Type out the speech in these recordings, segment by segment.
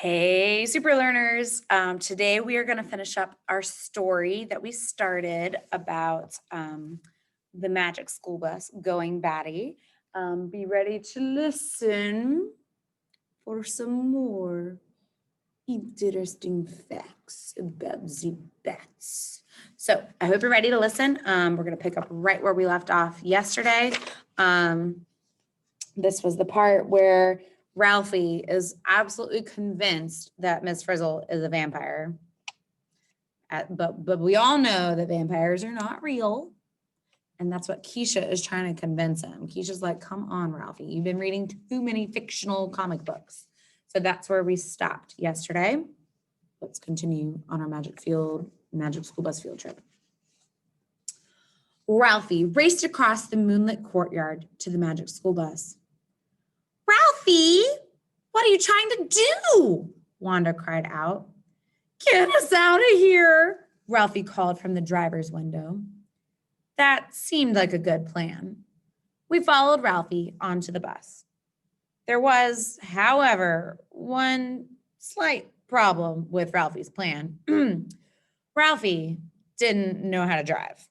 Hey, super learners. Today we are going to finish up our story that we started about the magic school bus going Batty. Be ready to listen for some more interesting facts about the bats. So I hope you're ready to listen. We're going to pick up right where we left off yesterday. This was the part where Ralphie is absolutely convinced that Miss Frizzle is a vampire. But we all know that vampires are not real. And that's what Keisha is trying to convince him. Keisha's like, come on, Ralphie. You've been reading too many fictional comic books. So that's where we stopped yesterday. Let's continue on our magic school bus field trip. Ralphie raced across the moonlit courtyard to the magic school bus. Ralphie, what are you trying to do? Wanda cried out. Get us out of here, Ralphie called from the driver's window. That seemed like a good plan. We followed Ralphie onto the bus. There was, however, one slight problem with Ralphie's plan. Ralphie didn't know how to drive.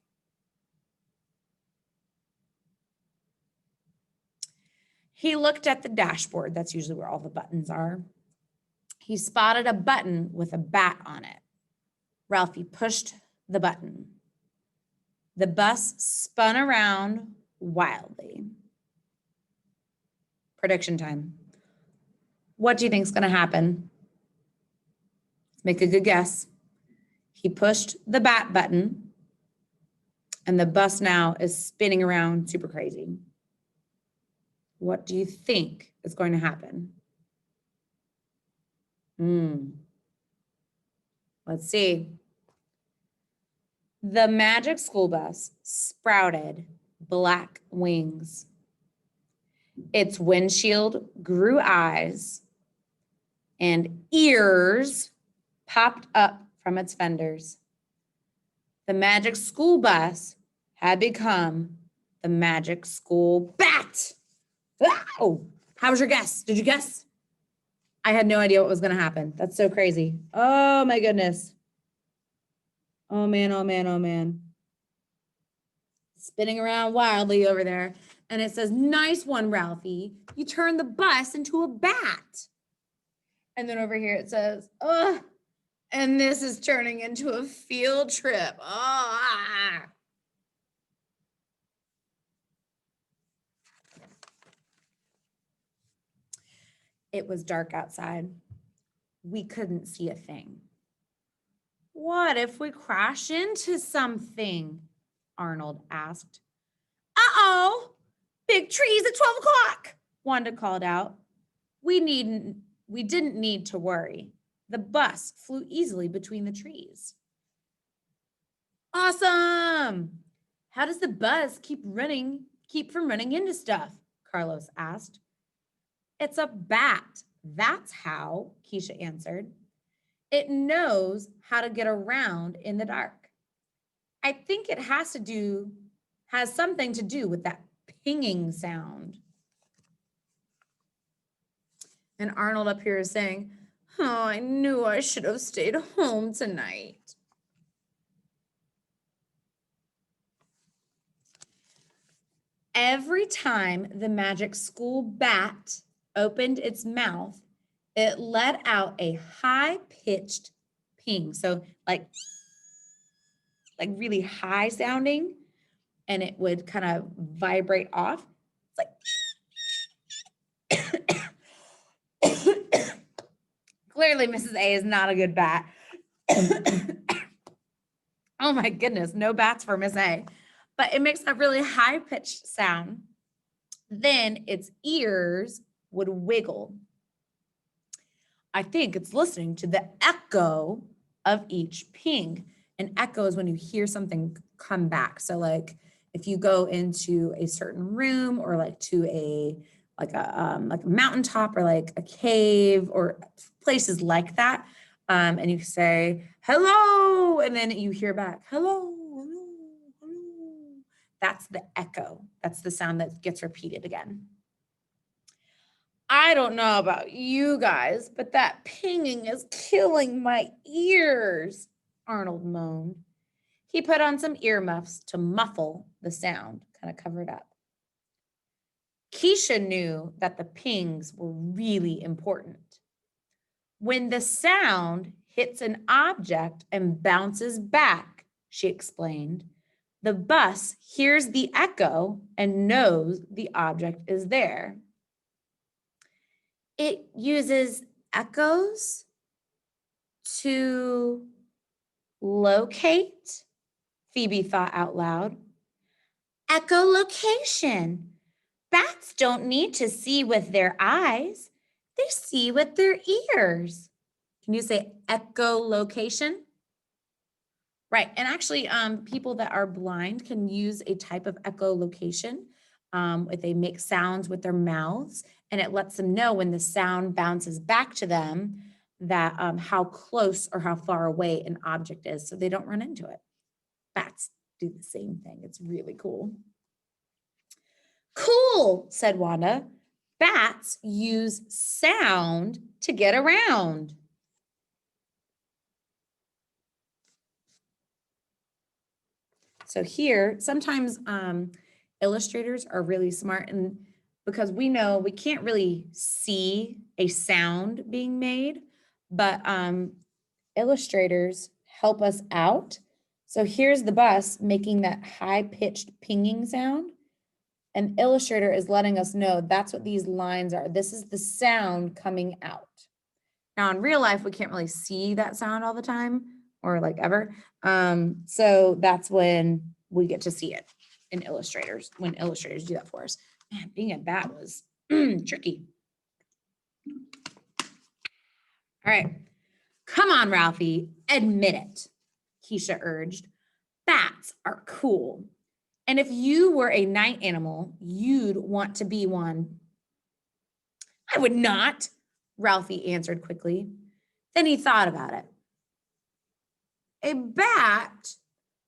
He looked at the dashboard. That's usually where all the buttons are. He spotted a button with a bat on it. Ralphie pushed the button. The bus spun around wildly. Prediction time. What do you think is going to happen? Let's make a good guess. He pushed the bat button, and the bus now is spinning around super crazy. What do you think is going to happen? Let's see. The magic school bus sprouted black wings. Its windshield grew eyes, and ears popped up from its fenders. The magic school bus had become the magic school bat. Wow. How was your guess? Did you guess? I had no idea what was going to happen. That's so crazy. Oh my goodness. Oh man, oh man, oh man. Spinning around wildly over there. And it says, nice one, Ralphie. You turned the bus into a bat. And then over here it says, and this is turning into a field trip. It was dark outside. We couldn't see a thing. What if we crash into something? Arnold asked. Uh-oh, big trees at 12 o'clock, Wanda called out. We didn't need to worry. The bus flew easily between the trees. Awesome! How does the bus keep from running into stuff? Carlos asked. It's a bat. That's how, Keisha answered. It knows how to get around in the dark. I think it has something to do with that pinging sound. And Arnold up here is saying, oh, I knew I should have stayed home tonight. Every time the magic school bat opened its mouth, it let out a high-pitched ping. So like really high sounding, and it would kind of vibrate off. It's like clearly Mrs. A is not a good bat. Oh my goodness, no bats for Miss A. But it makes a really high-pitched sound. Then its ears would wiggle. I think it's listening to the echo of each ping. An echo is when you hear something come back. So like if you go into a certain room or like to a mountaintop or like a cave or places like that, and you say, hello, and then you hear back, hello, hello, hello. That's the echo. That's the sound that gets repeated again. I don't know about you guys, but that pinging is killing my ears, Arnold moaned. He put on some earmuffs to muffle the sound, kind of covered up. Keisha knew that the pings were really important. When the sound hits an object and bounces back, she explained, the bus hears the echo and knows the object is there. It uses echoes to locate, Phoebe thought out loud. Echolocation. Bats don't need to see with their eyes. They see with their ears. Can you say echolocation? Right. And actually, people that are blind can use a type of echolocation if they make sounds with their mouths, and it lets them know when the sound bounces back to them that how close or how far away an object is, so they don't run into it. Bats do the same thing. It's really cool. Cool, said Wanda. Bats use sound to get around. So here, sometimes illustrators are really smart, and because we know we can't really see a sound being made, but illustrators help us out. So here's the bus making that high-pitched pinging sound. An illustrator is letting us know that's what these lines are. This is the sound coming out. Now in real life, we can't really see that sound all the time or like ever. So that's when we get to see it in illustrators, when illustrators do that for us. Man, being a bat was tricky. All right, come on, Ralphie, admit it, Keisha urged. Bats are cool. And if you were a night animal, you'd want to be one. I would not, Ralphie answered quickly. Then he thought about it. A bat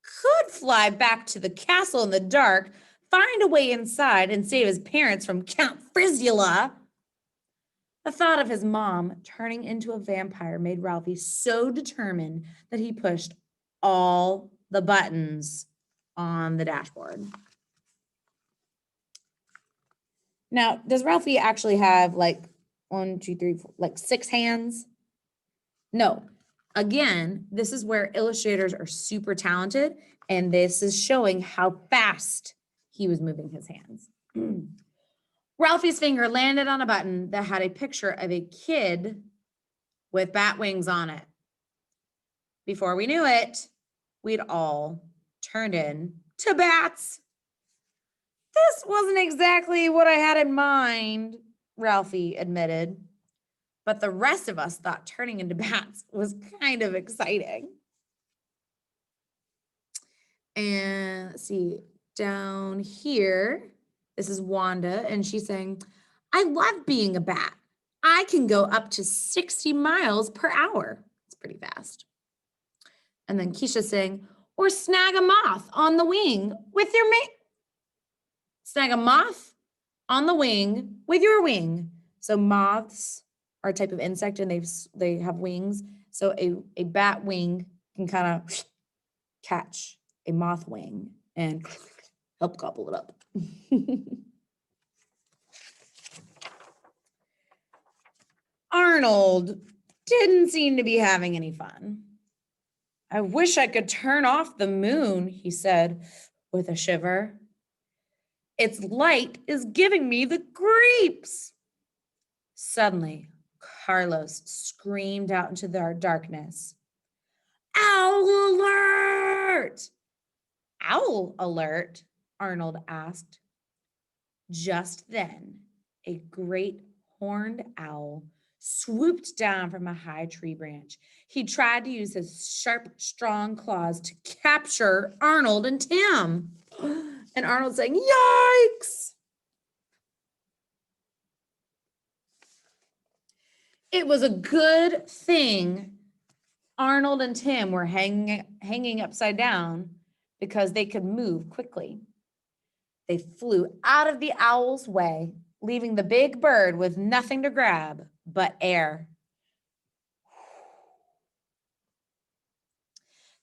could fly back to the castle in the dark, find a way inside, and save his parents from Count Frizula. The thought of his mom turning into a vampire made Ralphie so determined that he pushed all the buttons on the dashboard. Now, does Ralphie actually have like 1, 2, 3, 4, like 6 hands? No. Again, this is where illustrators are super talented, and this is showing how fast he was moving his hands. Ralphie's finger landed on a button that had a picture of a kid with bat wings on it. Before we knew it, we'd all turned into bats. This wasn't exactly what I had in mind, Ralphie admitted. But the rest of us thought turning into bats was kind of exciting. And let's see, down here, this is Wanda, and she's saying, I love being a bat. I can go up to 60 miles per hour. It's pretty fast. And then Keisha's saying, or snag a moth on the wing with your mate. Snag a moth on the wing with your wing. So moths are a type of insect, and they have wings. So a bat wing can kind of catch a moth wing and help gobble it up. Arnold didn't seem to be having any fun. I wish I could turn off the moon, he said with a shiver. Its light is giving me the creeps. Suddenly, Carlos screamed out into the darkness. Owl alert! Owl alert? Arnold asked. Just then, a great horned owl swooped down from a high tree branch. He tried to use his sharp, strong claws to capture Arnold and Tim. And Arnold's saying, yikes! It was a good thing Arnold and Tim were hanging upside down because they could move quickly. They flew out of the owl's way, leaving the big bird with nothing to grab but air.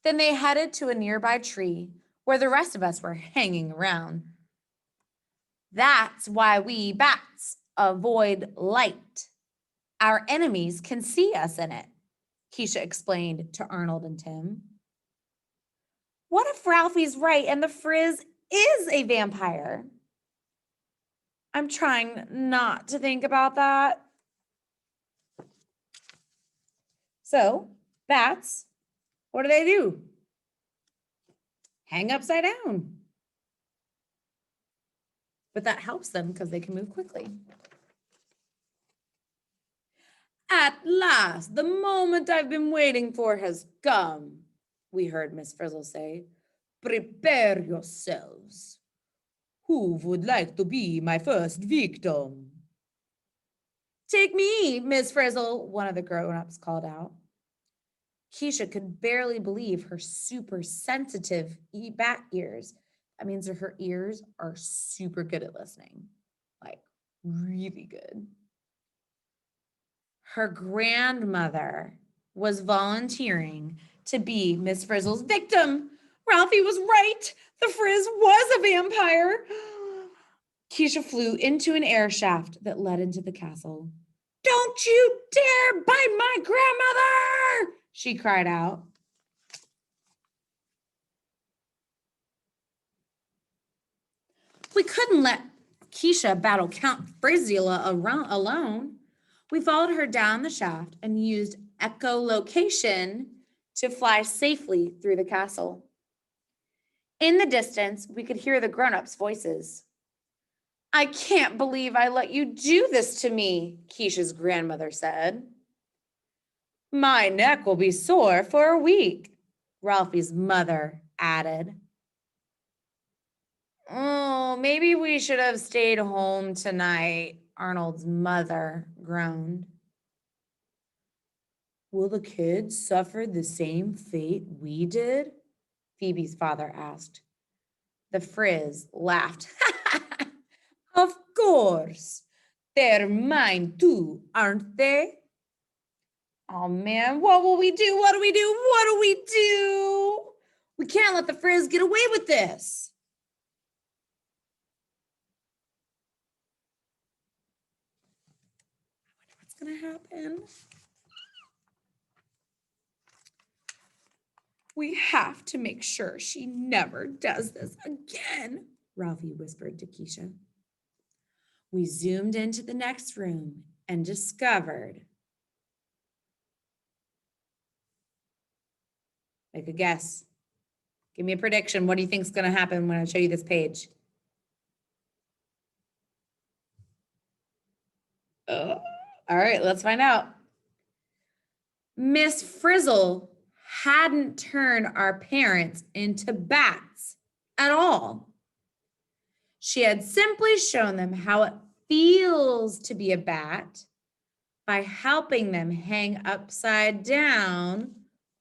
Then they headed to a nearby tree where the rest of us were hanging around. That's why we bats avoid light. Our enemies can see us in it, Keisha explained to Arnold and Tim. What if Ralphie's right and the Frizz is a vampire? I'm trying not to think about that. So, bats, what do? Hang upside down. But that helps them because they can move quickly. At last, the moment I've been waiting for has come, we heard Miss Frizzle say. Prepare yourselves. Who would like to be my first victim? Take me, Miss Frizzle, one of the grown-ups called out. Keisha could barely believe her super sensitive bat ears. That means that her ears are super good at listening, like really good. Her grandmother was volunteering to be Miss Frizzle's victim. Ralphie was right. The Frizz was a vampire. Keisha flew into an air shaft that led into the castle. Don't you dare bite my grandmother, she cried out. We couldn't let Keisha battle Count Frizzula alone. We followed her down the shaft and used echolocation to fly safely through the castle. In the distance, we could hear the grown-ups' voices. I can't believe I let you do this to me, Keisha's grandmother said. My neck will be sore for a week, Ralphie's mother added. Oh, maybe we should have stayed home tonight, Arnold's mother groaned. Will the kids suffer the same fate we did? Phoebe's father asked. The Frizz laughed. Of course. They're mine too, aren't they? Oh man, what will we do? What do we do? What do we do? We can't let the Frizz get away with this. I wonder what's going to happen. We have to make sure she never does this again, Ralphie whispered to Keisha. We zoomed into the next room and discovered. Make a guess. Give me a prediction. What do you think is going to happen when I show you this page? All right, let's find out. Miss Frizzle hadn't turned our parents into bats at all. She had simply shown them how it feels to be a bat by helping them hang upside down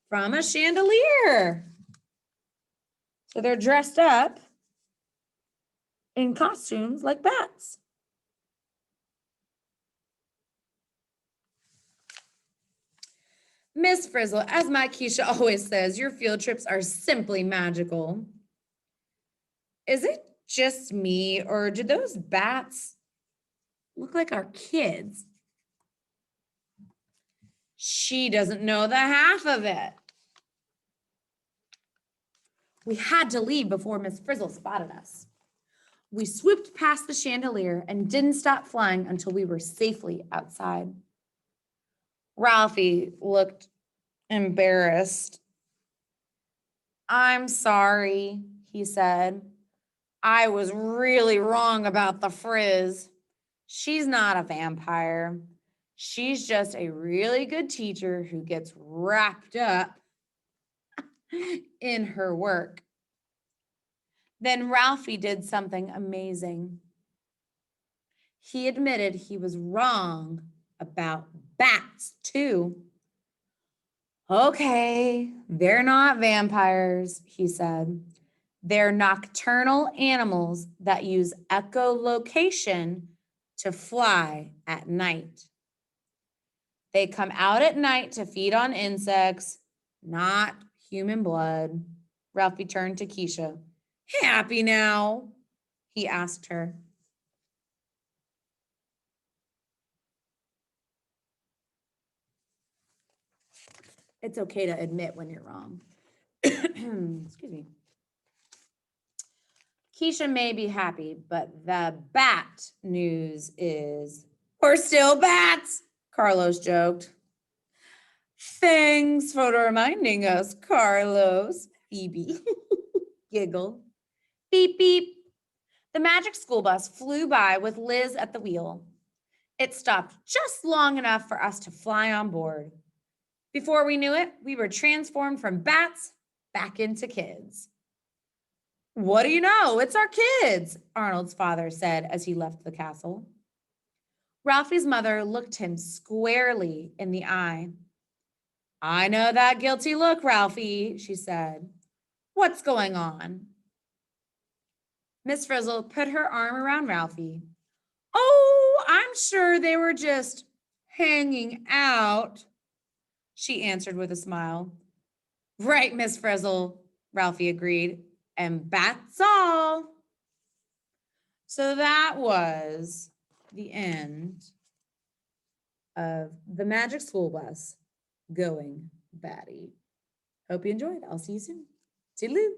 from a chandelier. So they're dressed up in costumes like bats. Miss Frizzle, as my Keisha always says, your field trips are simply magical. Is it just me, or do those bats look like our kids? She doesn't know the half of it. We had to leave before Miss Frizzle spotted us. We swooped past the chandelier and didn't stop flying until we were safely outside. Ralphie looked embarrassed. I'm sorry, he said. I was really wrong about the Frizz. She's not a vampire. She's just a really good teacher who gets wrapped up in her work. Then Ralphie did something amazing. He admitted he was wrong about bats too. Okay, they're not vampires, he said. They're nocturnal animals that use echolocation to fly at night. They come out at night to feed on insects, not human blood. Ralphie turned to Keisha. Happy now? He asked her. It's okay to admit when you're wrong. Excuse me. Keisha may be happy, but the bat news is we're still bats, Carlos joked. Thanks for reminding us, Carlos, Phoebe giggled. Beep, beep. The magic school bus flew by with Liz at the wheel. It stopped just long enough for us to fly on board. Before we knew it, we were transformed from bats back into kids. What do you know? It's our kids, Arnold's father said as he left the castle. Ralphie's mother looked him squarely in the eye. I know that guilty look, Ralphie, she said. What's going on? Miss Frizzle put her arm around Ralphie. Oh, I'm sure they were just hanging out, she answered with a smile. Right, Miss Frizzle, Ralphie agreed. And that's all. So that was the end of The Magic School Bus Going Batty. Hope you enjoyed. I'll see you soon. Toodaloo.